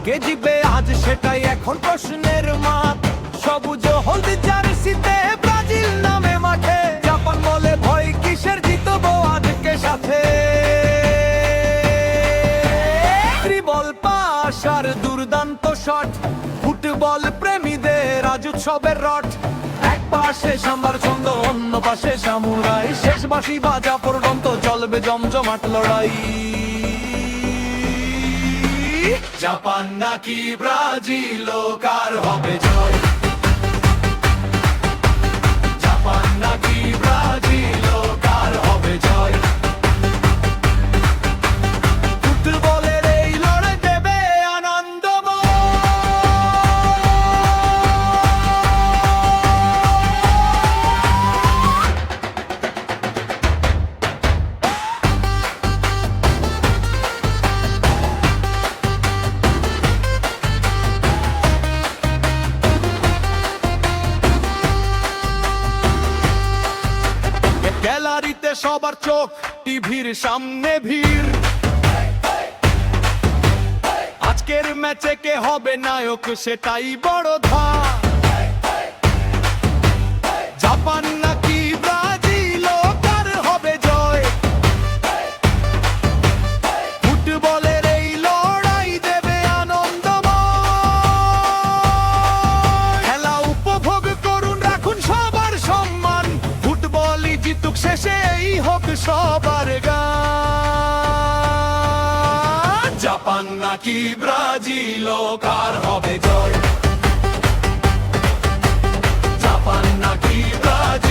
কে জিতবে আজ সেটাই এখন প্রশ্নের মাত। সবুজ হলদি জার্সিতে ব্রাজিল নামে মাঠে, জাপান বলে ভয় কিসের, জিতবো আজকে সাথে। ত্রিবল পাস আর দুর্দান্ত শট, ফুটবল প্রেমীদের আজ উৎসবের রট। এক পাশে সাম্বার ছন্দ, অন্য পাশে সামুরাই, শেষ বাঁশি বাজা পর্যন্ত চলবে জমজমাট লড়াই। জাপান নাকি ব্রাজিল, কার হবে জয়? জাপান নাকি ব্রাজিল, কার হবে জয়? ফুটবলের এই লড়াই দেবে আনন্দময়। গ্যালারিতে সবার চোখ, টিভির সামনে ভিড়। আজকের ম্যাচে কে হবে নায়ক সেটাই বড় ধাপ। জাপান নাকি ব্রাজিল, কার হবে জয়? ফুটবলের এই লড়াই দেবে আনন্দময়। খেলা উপভোগ করুন, রাখুন সবার সম্মান, ফুটবলই জিতুক শেষে, এই হোক সবার গান। জাপান নাকি ব্রাজিল, কার হবে জয়? জাপান নাকি ব্রাজিল।